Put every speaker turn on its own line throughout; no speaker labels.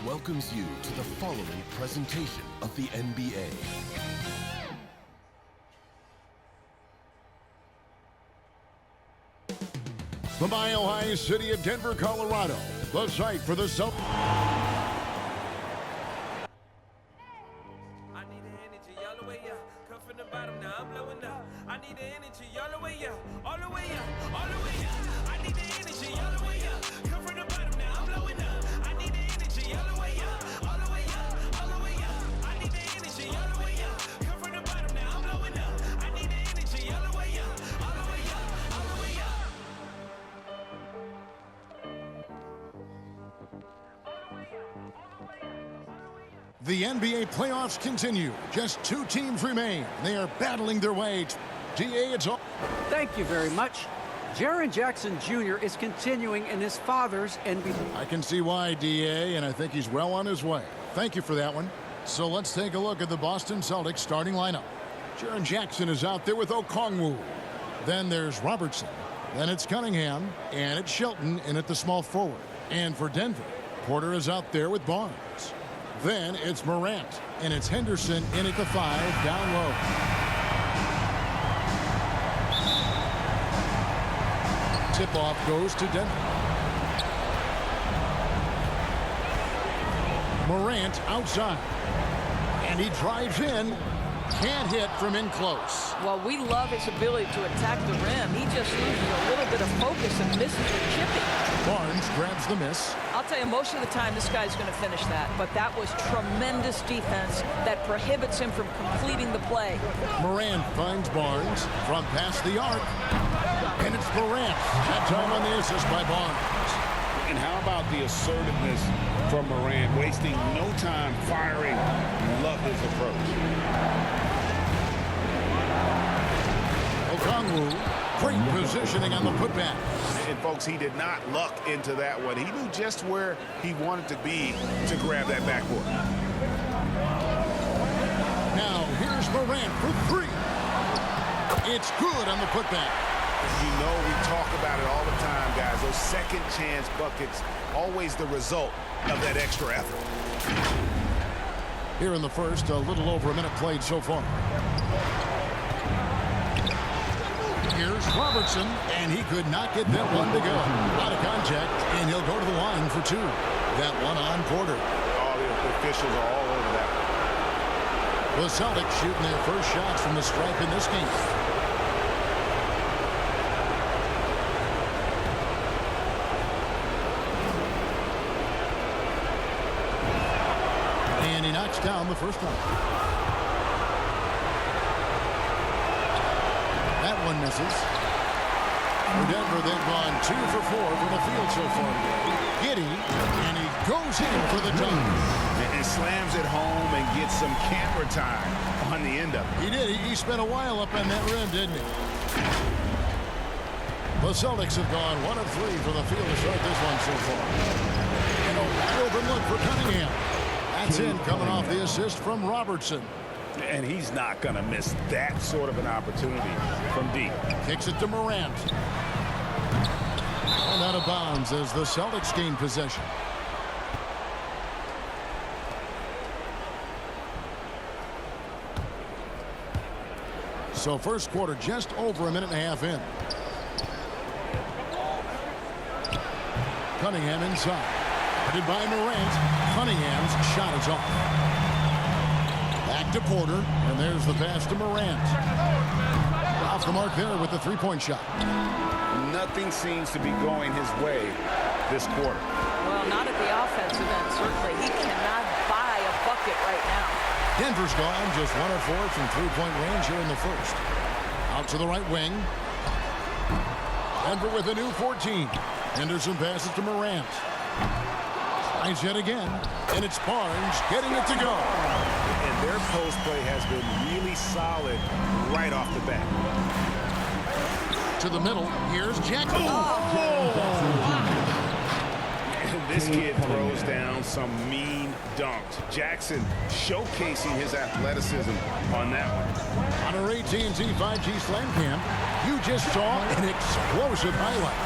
welcomes you to the following presentation of the NBA.
The mile-high city of Denver, Colorado, the site for the Celtics.
I need the energy all the way up. Come from the bottom, now I'm blowing up. I need the energy all the way up, all the way up, all the way up. I need the energy all the way up. Come from the bottom, now I'm blowing up. I need the energy all the way up, all the way up, all the way up. I need the energy all the way up. Come from the bottom, now I'm blowing up. I need the energy all the way up, all the way up, all the way up.
The NBA playoffs continue. Just two teams remain. They are battling their way. DA, it's all.
Thank you very much. Jaren Jackson Jr. is continuing in his father's NBA.
I can see why, DA, and I think he's well on his way. Thank you for that one. So let's take a look at the Boston Celtics starting lineup. Jaren Jackson is out there with Okongwu. Then there's Robertson. Then it's Cunningham. And it's Shelton in at the small forward. And for Denver, Porter is out there with Barnes. Then it's Morant, and it's Henderson in at the 5, down low. Tip-off goes to Denver. Morant outside, and he drives in. Can't hit from in close.
Well, we love his ability to attack the rim. He just loses a little bit of focus and misses with chipping.
Barnes grabs the miss.
I'll tell you, most of the time this guy's going to finish that, but that was tremendous defense that prohibits him from completing the play.
Morant finds Barnes from past the arc, and it's Morant. That time on the assist by Barnes.
And how about the assertiveness from Morant, wasting no time firing. Love his approach.
Okongwu, great positioning on the putback.
And folks, he did not luck into that one. He knew just where he wanted to be to grab that backboard.
Now here's Morant for three. It's good on the putback.
You know, we talk about it all the time, guys. Those second chance buckets, always the result of that extra effort.
Here in the first, a little over a minute played so far. Here's Robertson, and he could not get that one to go. Out of contact, and he'll go to the line for two. That one on Porter.
All the officials are all over that.
The Celtics shooting their first shots from the stripe in this game. And he knocks down the first one. That one misses. For Denver, they've gone 2 for 4 from the field so far. Giddy, and he goes in for the dunk.
And slams it home and gets some camera time on the end of it.
He did. He spent a while up on that rim, didn't he? The Celtics have gone 1 of 3 from the field to start this one so far. And a wide open look for Cunningham. That's in, coming off the assist from Robertson.
And he's not going to miss that sort of an opportunity from deep.
Kicks it to Morant. And out of bounds as the Celtics gain possession. So first quarter just over a minute and a half in. Cunningham inside. Headed by Morant. Cunningham's shot is off. Back to Porter, and there's the pass to Morant. Off the mark there with the three-point shot.
Nothing seems to be going his way this quarter.
Well, not at the offensive end, certainly. He cannot buy a bucket right now.
Denver's gone just 1 of 4 from three-point range here in the first. Out to the right wing. Denver with a new 14. Henderson passes to Morant. Tries yet again, and it's Barnes getting it to go.
And their post play has been really solid right off the bat.
To the middle, here's Jackson.
And this kid throws down some mean dunks. Jackson showcasing his athleticism on that one.
On our AT&T 5G Slam Cam, you just saw an explosive highlight.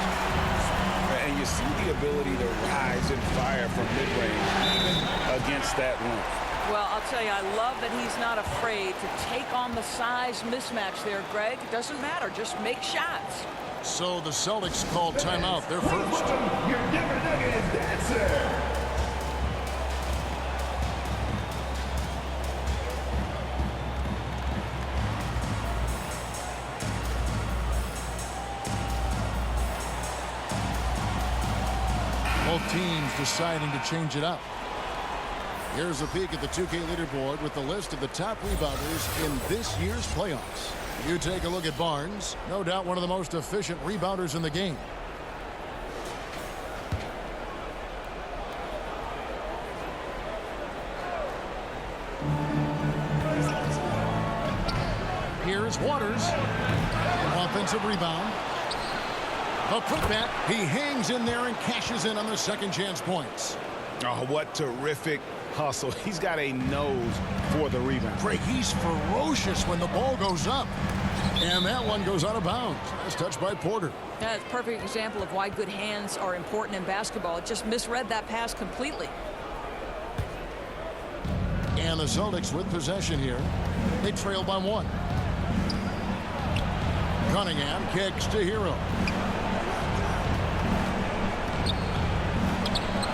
And you see the ability to rise and fire from mid-range, even against that length.
Well, I'll tell you, I love that he's not afraid to take on the size mismatch there, Greg. It doesn't matter. Just make shots.
So the Celtics called timeout. They're first.
Your Denver Nuggets dancer.
Both teams deciding to change it up. Here's a peek at the 2K leaderboard with the list of the top rebounders in this year's playoffs. You take a look at Barnes, no doubt one of the most efficient rebounders in the game. Here's Waters. Offensive rebound. A putback. He hangs in there and cashes in on the second chance points.
Oh, what terrific hustle. He's got a nose for the rebound.
Craig, he's ferocious when the ball goes up. And that one goes out of bounds. Nice touch by Porter.
Yeah, it's a perfect example of why good hands are important in basketball. It just misread that pass completely.
And the Celtics with possession here. They trail by 1. Cunningham kicks to Hero.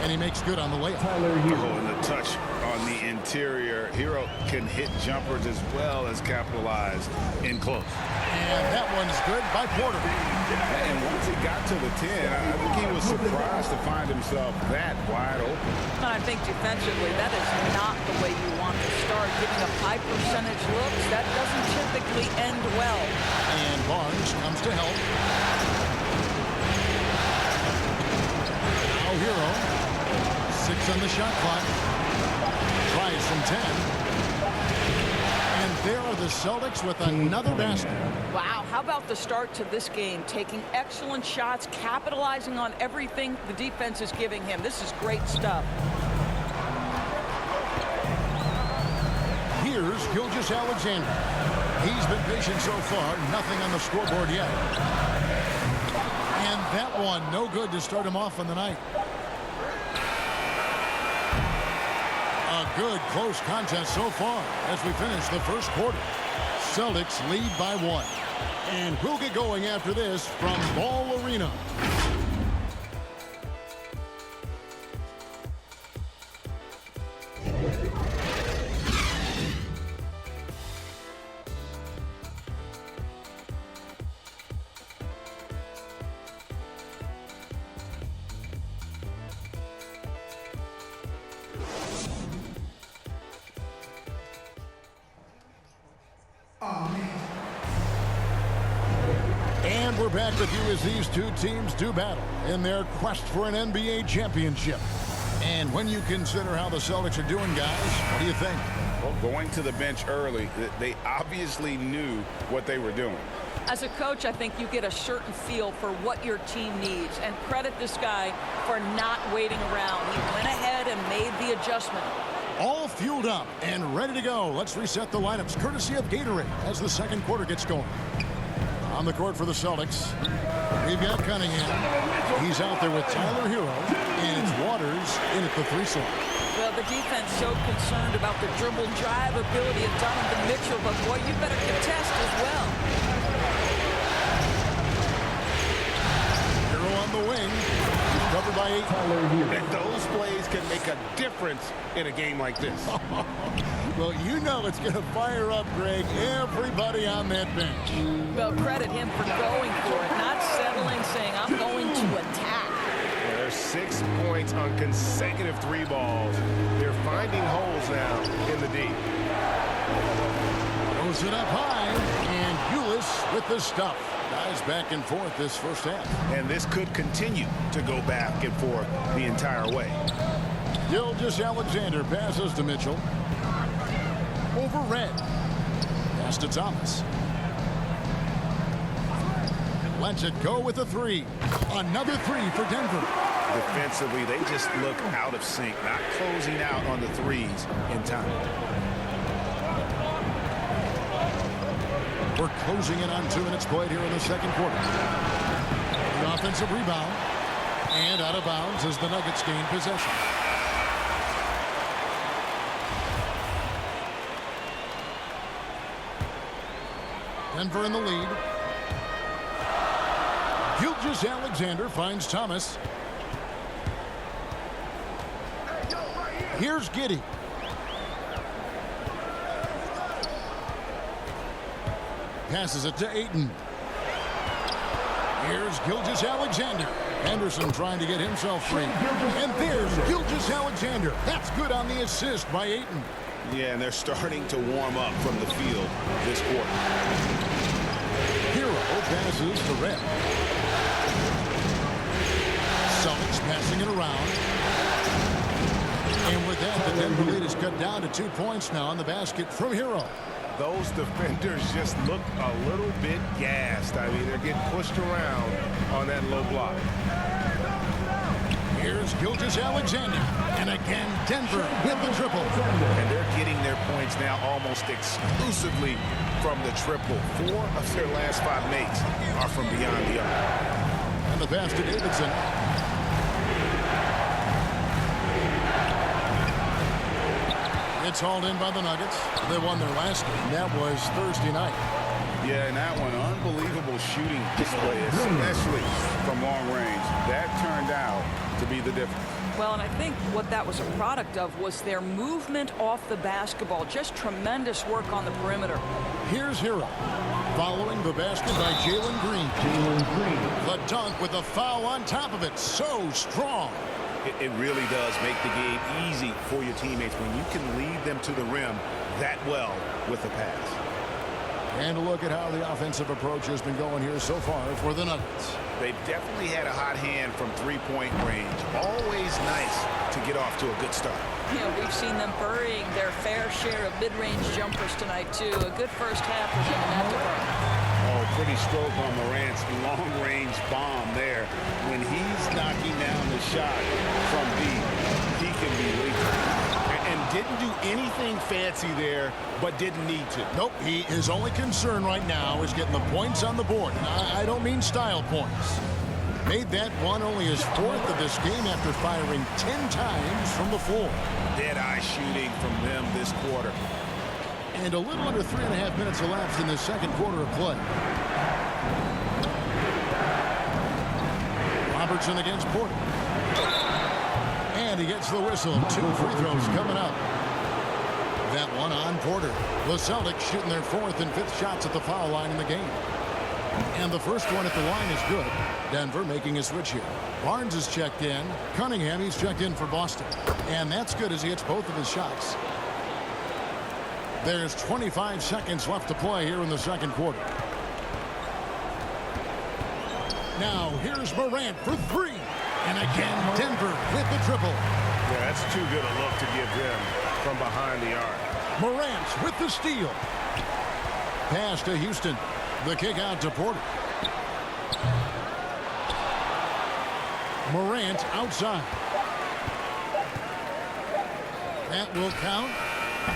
And he makes good on the layup.
Oh, and the touch on the interior. Hero can hit jumpers as well as capitalize in close.
And that one's good by Porter.
And once he got to the 10, I think he was surprised to find himself that wide open.
And I think defensively, that is not the way you want to start. Giving up high percentage looks, that doesn't typically end well.
And Barnes comes to help. Now Hero. 6 on the shot clock. Tries from 10. And there are the Celtics with another basket.
Wow, how about the start to this game? Taking excellent shots, capitalizing on everything the defense is giving him. This is great stuff.
Here's Gilgeous-Alexander. He's been patient so far. Nothing on the scoreboard yet. And that one, no good to start him off on the night. A good close contest so far as we finish the first quarter. Celtics lead by 1. And we'll get going after this from Ball Arena. And we're back with you as these two teams do battle in their quest for an NBA championship. And when you consider how the Celtics are doing, guys, what do you think?
Well, going to the bench early, they obviously knew what they were doing.
As a coach, I think you get a certain feel for what your team needs. And credit this guy for not waiting around. He went ahead and made the adjustment.
All fueled up and ready to go. Let's reset the lineups courtesy of Gatorade as the second quarter gets going. On the court for the Celtics, we've got Cunningham. He's out there with Tyler Hero, and it's Waters in at the 3 slot.
Well, the defense so concerned about the dribble drive ability of Donovan Mitchell, but boy, you better contest as well.
Hero on the wing. He's covered by 8.
And those plays can make a difference in a game like this.
Well, you know it's going to fire up, Greg, everybody on that bench.
Well, credit him for going for it, not settling, saying, I'm going to attack.
Yeah, there's 6 points on consecutive 3 balls. They're finding holes now in the D.
Throws it up high, and Ulis with the stuff. Guys back and forth this first half.
And this could continue to go back and forth the entire way.
Gilgeous-Alexander passes to Mitchell. Over Red. Pass to Thomas. Lets it go with a 3. Another 3 for Denver.
Defensively, they just look out of sync, not closing out on the 3s in time.
We're closing in on 2 minutes played here in the second quarter. The offensive rebound. And out of bounds as the Nuggets gain possession. Denver in the lead. Gilgeous-Alexander finds Thomas. Here's Giddey. Passes it to Ayton. Here's Gilgeous-Alexander. Anderson trying to get himself free. And there's Gilgeous-Alexander. That's good on the assist by Ayton.
Yeah, and they're starting to warm up from the field this quarter.
Hero passes to Red. Celtics passing it around. And with that, the Denver lead is cut down to 2 points now on the basket from Hero.
Those defenders just look a little bit gassed. I mean, they're getting pushed around on that low block.
Here's Gilgeous-Alexander. And again, Denver with the triple.
And they're getting their points now almost exclusively from the triple. 4 of their last 5 makes are from beyond the arc.
And the pass to Davidson. It's hauled in by the Nuggets. They won their last game. That was Thursday night.
Yeah, and that one, unbelievable shooting display, especially from long range. That turned out to be the difference.
Well, and I think what that was a product of was their movement off the basketball. Just tremendous work on the perimeter.
Here's Hero. Following the basket by Jalen Green. The dunk with a foul on top of it. So strong.
It really does make the game easy for your teammates when you can lead them to the rim that well with a pass.
And a look at how the offensive approach has been going here so far for the Nuggets.
They've definitely had a hot hand from three-point range. Always nice to get off to a good start.
You know, we've seen them burying their fair share of mid-range jumpers tonight, too. A good first half for them in that department.
Oh, pretty stroke on Morant's long-range bomb there. When he's knocking down the shot from deep, he can be lethal. And didn't do anything fancy there, but didn't need to.
Nope, his only concern right now is getting the points on the board. And I don't mean style points. Made that one only his 4th of this game after firing 10 times from the floor.
Dead-eye shooting from them this quarter.
And a little under 3.5 minutes elapsed in the second quarter of play. Robertson against Porter. And he gets the whistle. 2 free throws coming up. That one on Porter. The Celtics shooting their 4th and 5th shots at the foul line in the game. And the first one at the line is good. Denver making a switch here. Barnes is checked in. Cunningham, he's checked in for Boston. And that's good as he hits both of his shots. There's 25 seconds left to play here in the second quarter. Now here's Morant for 3. And again, Denver with the triple.
Yeah, that's too good a look to give them from behind the arc.
Morant with the steal. Pass to Houston. The kick out to Porter. Morant outside. That will count.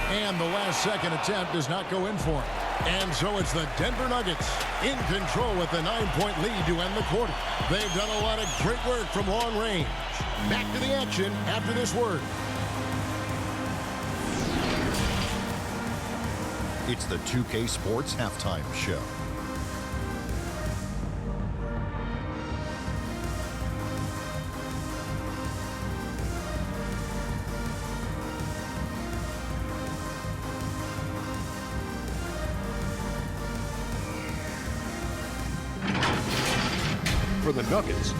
And the last second attempt does not go in for him. And so it's the Denver Nuggets in control with a 9-point lead to end the quarter. They've done a lot of great work from long range. Back to the action after this word.
It's the 2K Sports Halftime Show.
For the Nuggets,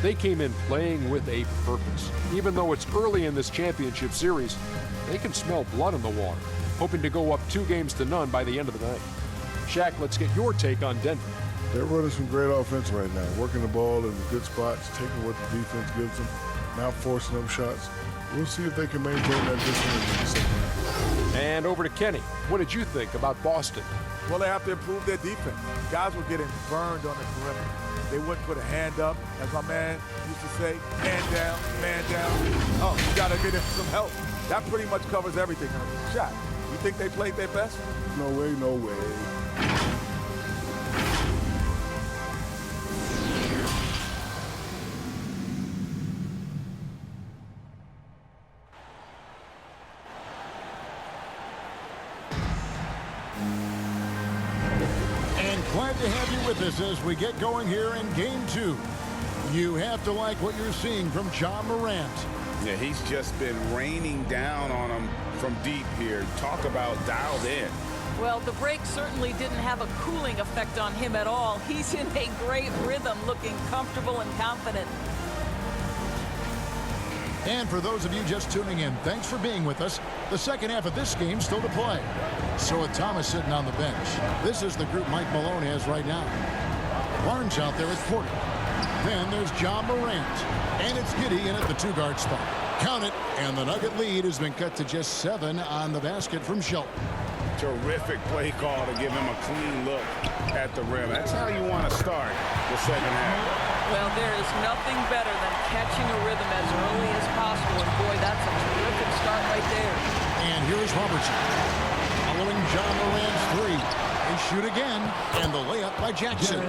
they came in playing with a purpose. Even though it's early in this championship series, they can smell blood in the water, hoping to go up 2-0 by the end of the night. Shaq, let's get your take on Denver.
They're running some great offense right now, working the ball in the good spots, taking what the defense gives them, not forcing them shots. We'll see if they can maintain that discipline in the second half.
And over to Kenny. What did you think about Boston?
Well, they have to improve their defense. Guys were getting burned on the perimeter. They wouldn't put a hand up, as my man used to say, man down, man down. Oh, you got to get him some help. That pretty much covers everything. Shot. You think they played their best?
No way, no way.
Glad to have you with us as we get going here in Game 2. You have to like what you're seeing from John Morant.
Yeah, he's just been raining down on him from deep here. Talk about dialed in.
Well, the break certainly didn't have a cooling effect on him at all. He's in a great rhythm, looking comfortable and confident.
And for those of you just tuning in, thanks for being with us. The second half of this game still to play. So with Thomas sitting on the bench, this is the group Mike Malone has right now. Barnes out there at Porter. Then there's John Morant. And it's Giddey in at the two-guard spot. Count it, and the Nugget lead has been cut to just 7 on the basket from Shelton.
Terrific play call to give him a clean look at the rim. That's how you want to start the second half.
Well, there is nothing better than catching a rhythm as early as possible. And boy, that's a terrific start right there.
And here is Robertson. Following John Morant's three. They shoot again, and the layup by Jackson.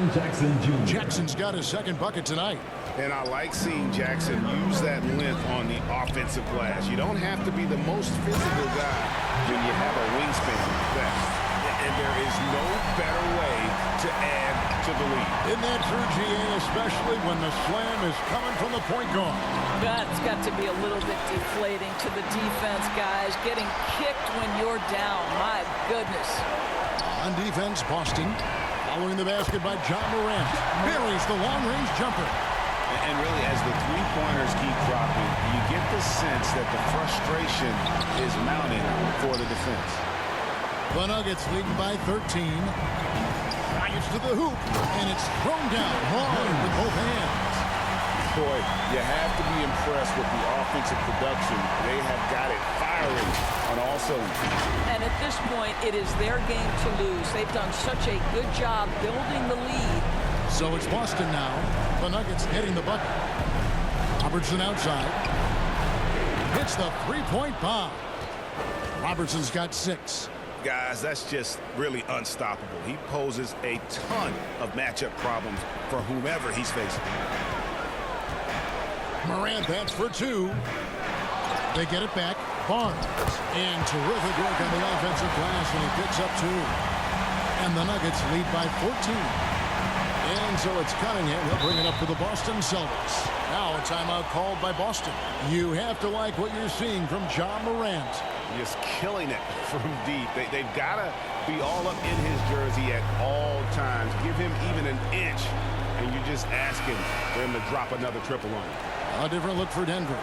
Jackson's got his second bucket tonight.
And I like seeing Jackson use that length on the offensive glass. You don't have to be the most physical guy when you have a wingspan like that. And there is no better way to add to the lead.
Isn't that true, GA, especially when the slam is coming from the point guard?
That's got to be a little bit deflating to the defense, guys. Getting kicked when you're down. My goodness.
On defense, Boston. Following the basket by John Morant. Buries the long-range jumper.
And really, as the three-pointers keep dropping, you get the sense that the frustration is mounting for the defense.
The Nuggets leading by 13. Drives to the hoop, and it's thrown down hard with both hands.
Boy, you have to be impressed with the offensive production. They have got it firing on all cylinders.
And at this point, it is their game to lose. They've done such a good job building the lead.
So it's Boston now. The Nuggets hitting the bucket. Robertson outside. Hits the three-point bomb. Robertson's got 6.
Guys, that's just really unstoppable. He poses a ton of matchup problems for whomever he's facing.
Morant bats for 2. They get it back. Barnes. And terrific work on the offensive glass when he picks up 2. And the Nuggets lead by 14. And so it's Cunningham. He'll bring it up to the Boston Celtics. Now a timeout called by Boston. You have to like what you're seeing from John Morant.
Just killing it from deep. They've got to be all up in his jersey at all times. Give him even an inch, and you're just asking for him to drop another triple on him.
A different look for Denver.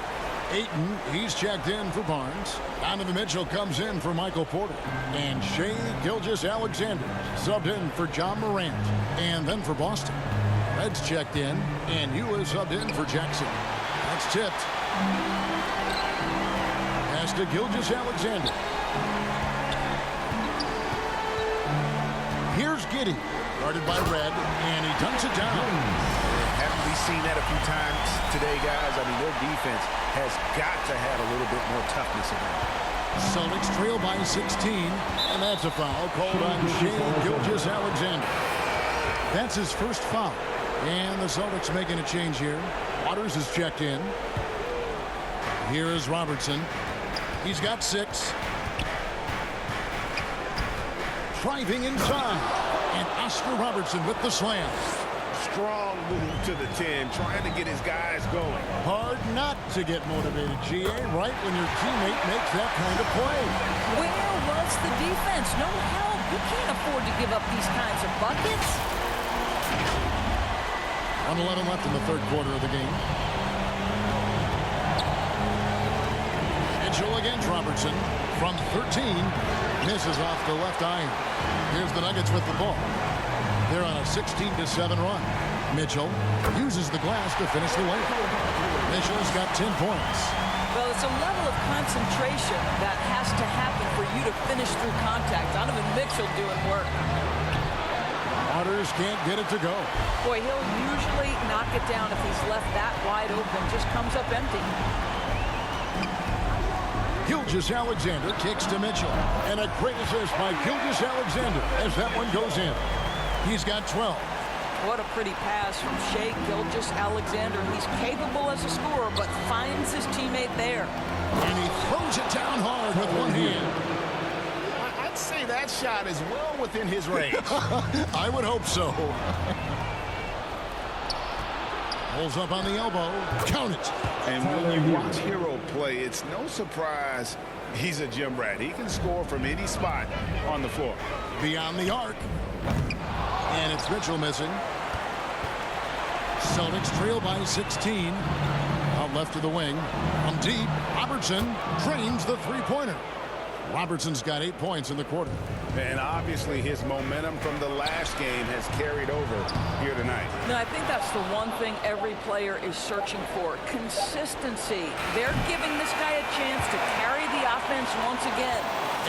Ayton, he's checked in for Barnes. Donovan Mitchell comes in for Michael Porter. And Shai Gilgeous-Alexander subbed in for John Morant. And then for Boston, Reds checked in, and Eula subbed in for Jackson. That's tipped. Pass to Gilgeous-Alexander. Here's Giddey, guarded by Red, and he dunks it down.
Haven't we seen that a few times today, guys? I mean, their defense has got to have a little bit more toughness about it.
Celtics trail by 16, and that's a foul called on Shai Gilgeous-Alexander. That's his first foul. And the Celtics making a change here. Waters is checked in. Here is Robertson. He's got 6. Driving inside. And Oscar Robertson with the slam.
Strong move to the 10, trying to get his guys going.
Hard not to get motivated, GA, right when your teammate makes that kind of play.
Where was the defense? No help. You can't afford to give up these kinds of buckets.
1:11 left in the third quarter of the game. Mitchell against Robertson from 13. Misses off the left iron. Here's the Nuggets with the ball. They're on a 16-7 run. Mitchell uses the glass to finish the layup. Mitchell's got 10 points.
Well, it's a level of concentration that has to happen for you to finish through contact. Donovan Mitchell doing work.
Waters can't get it to go.
Boy, he'll usually knock it down if he's left that wide open. Just comes up empty.
Gilgeous-Alexander kicks to Mitchell. And a great assist by Gilgeous-Alexander as that one goes in. He's got 12.
What a pretty pass from Shai Gilgeous-Alexander. He's capable as a scorer, but finds his teammate there.
And he throws it down hard with one hand.
I'd say that's shot is well within his range.
I would hope so. Pulls up on the elbow. Count it.
And when you watch Hero play, it's no surprise he's a gym rat. He can score from any spot on the floor.
Beyond the arc. And it's Mitchell missing. Celtics trail by 16. Out left to the wing. From deep, Robertson drains the three-pointer. Robertson's got 8 points in the quarter.
And obviously his momentum from the last game has carried over here tonight.
No, I think that's the one thing every player is searching for. Consistency. They're giving this guy a chance to carry the offense once again.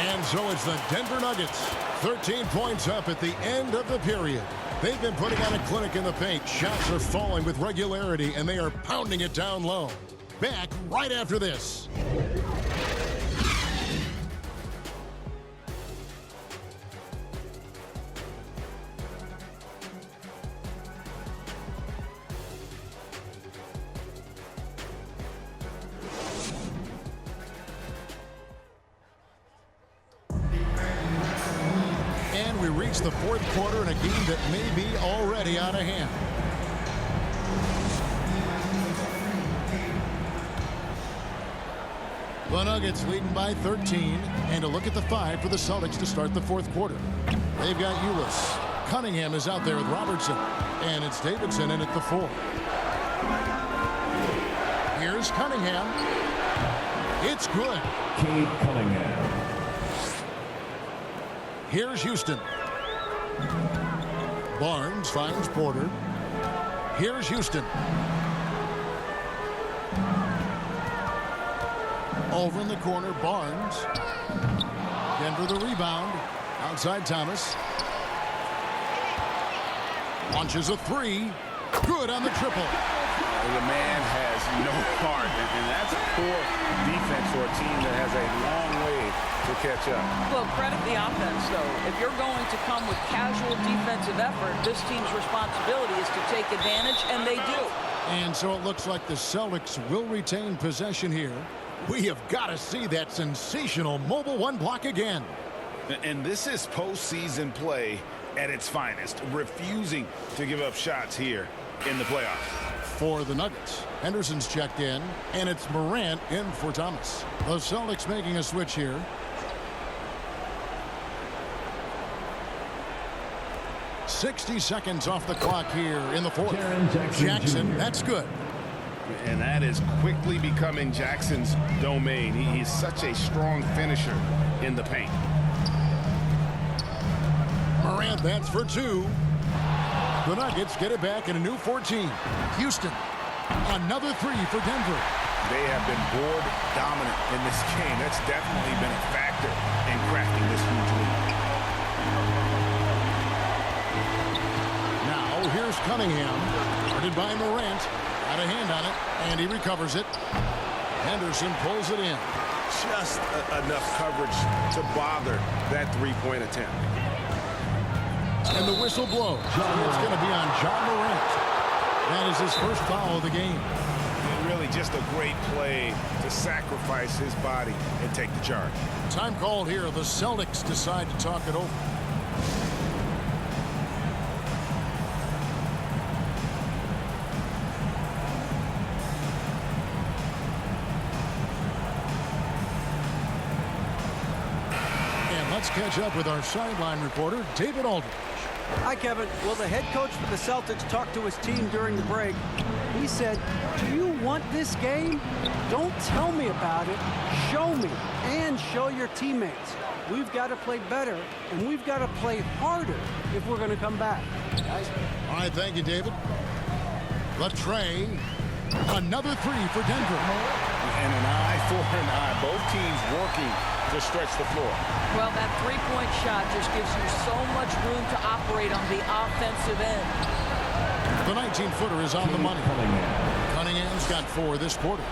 And so it's the Denver Nuggets. 13 points up at the end of the period. They've been putting on a clinic in the paint. Shots are falling with regularity, and they are pounding it down low. Back right after this. We reach the fourth quarter in a game that may be already out of hand. The Nuggets leading by 13, and a look at the 5 for the Celtics to start the fourth quarter. They've got Ulis. Cunningham is out there with Robertson, and it's Davidson in at the 4. Here's Cunningham. It's good.
Cade Cunningham.
Here's Houston. Barnes finds Porter. Here's Houston. Over in the corner, Barnes. Denver the rebound. Outside Thomas. Launches a 3. Good on the triple.
The man has no heart, and that's poor defense for a team that has a long way to catch up.
Well, credit the offense, though. If you're going to come with casual defensive effort, this team's responsibility is to take advantage, and they do.
And so it looks like the Celtics will retain possession here. We have got to see that sensational mobile one block again.
And this is postseason play at its finest, refusing to give up shots here in the playoffs.
For the Nuggets, Henderson's checked in, and it's Morant in for Thomas. The Celtics making a switch here. .60 seconds off the clock here in the fourth. Jackson, that's good.
And that is quickly becoming Jackson's domain. He's such a strong finisher in the paint.
Morant, that's for 2. The Nuggets get it back in a new 14. Houston, another 3 for Denver.
They have been board dominant in this game. That's definitely been a factor in crafting this huge lead.
Now here's Cunningham, guarded by Morant. Got a hand on it, and he recovers it. Henderson pulls it in.
Just enough coverage to bother that three-point attempt.
And the whistle blows. It's going to be on John Morant. That is his first foul of the game.
And really just a great play to sacrifice his body and take the charge.
Time called here. The Celtics decide to talk it over. And let's catch up with our sideline reporter, David Aldridge.
Hi, Kevin. Well, the head coach for the Celtics talked to his team during the break. He said, do you want this game? Don't tell me about it. Show me and show your teammates. We've got to play better, and we've got to play harder if we're going to come back. Guys.
All right, thank you, David. Latrey, another 3 for Denver.
And an eye for an eye. Both teams working to stretch the floor.
Well, that three-point shot just gives you so much room to operate on the offensive end.
The 19-footer is on the money. Cunningham's got 4 this quarter.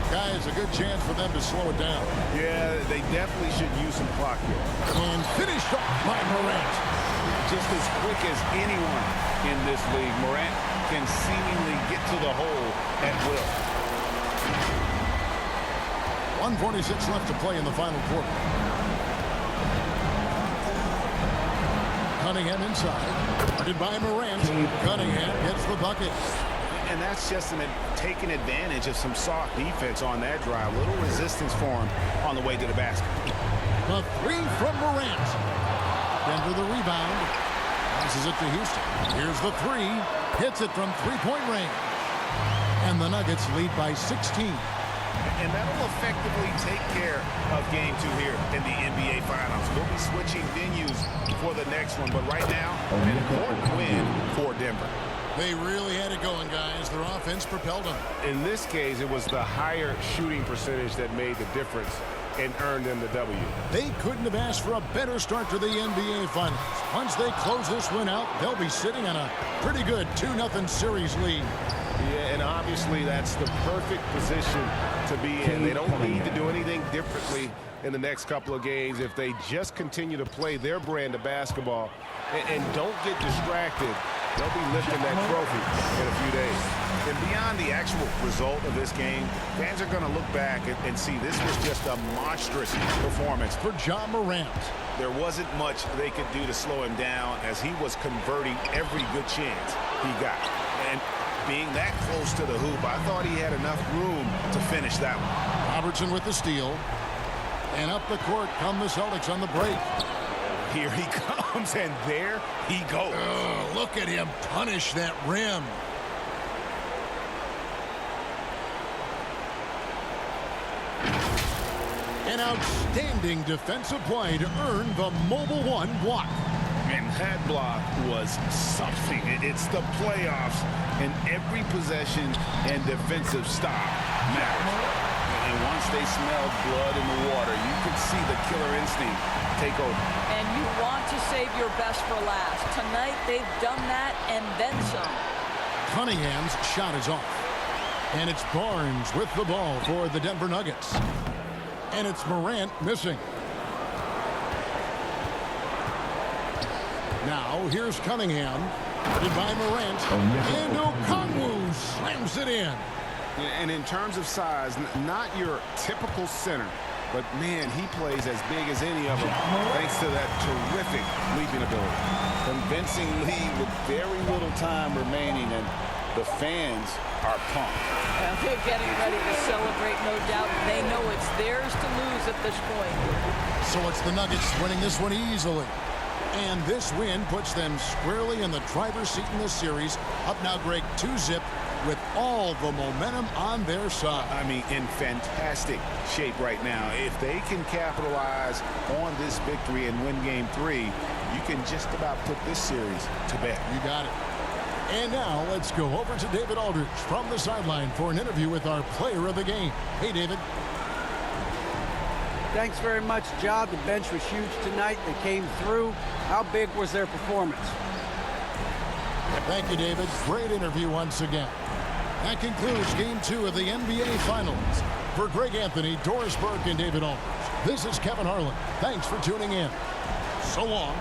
Guys, a good chance for them to slow it down.
Yeah, they definitely should use some clock here.
And finished off by Morant.
Just as quick as anyone in this league, Morant can seemingly get to the hole at will.
1:46 left to play in the final quarter. Cunningham inside. Guarded by Morant. Cunningham gets the bucket.
And that's just taking advantage of some soft defense on that drive. Little resistance for him on the way to the basket.
The three from Morant. Denver the rebound. Passes it to Houston. Here's the three. Hits it from three-point range. And the Nuggets lead by 16.
And that'll effectively take care of game 2 here in the NBA Finals. We'll be switching venues for the next one. But right now, an important win for Denver.
They really had it going, guys. Their offense propelled them.
In this case, it was the higher shooting percentage that made the difference and earned them the W.
They couldn't have asked for a better start to the NBA Finals. Once they close this win out, they'll be sitting on a pretty good 2-0 series lead.
Yeah, and obviously that's the perfect position to be in. They don't need to do anything differently in the next couple of games if they just continue to play their brand of basketball and don't get distracted. They'll be lifting that trophy in a few days.
And beyond the actual result of this game, fans are going to look back and see this was just a monstrous performance
for Ja Morant.
There wasn't much they could do to slow him down as he was converting every good chance he got. And being that close to the hoop, I thought he had enough room to finish that one.
Robertson with the steal. And up the court come the Celtics on the break.
Here he comes, and there he goes.
Oh, look at him punish that rim. An outstanding defensive play to earn the Mobile One block.
And that block was something. It's the playoffs, and every possession and defensive stop matters. And once they smelled blood in the water, you could see the killer instinct take over.
And you want to save your best for last. Tonight, they've done that and then some.
Cunningham's shot is off. And it's Barnes with the ball for the Denver Nuggets. And it's Morant missing. Now, here's Cunningham. Guarded by Morant. And Okongwu slams it in.
And in terms of size, not your typical center, but man, he plays as big as any of them thanks to that terrific leaping ability.
Convincing lead with very little time remaining, and the fans are pumped.
And they're getting ready to celebrate, no doubt. They know it's theirs to lose at this point.
So it's the Nuggets winning this one easily. And this win puts them squarely in the driver's seat in this series. Up now, Greg, 2-0 with all the momentum on their side.
I mean, in fantastic shape right now. If they can capitalize on this victory and win game 3, you can just about put this series to bed.
You got it. And now let's go over to David Aldridge from the sideline for an interview with our player of the game. Hey, David.
Thanks very much, Ja. The bench was huge tonight. They came through. How big was their performance?
Thank you, David. Great interview once again. That concludes Game 2 of the NBA Finals. For Greg Anthony, Doris Burke, and David Aldridge, this is Kevin Harlan. Thanks for tuning in. So long.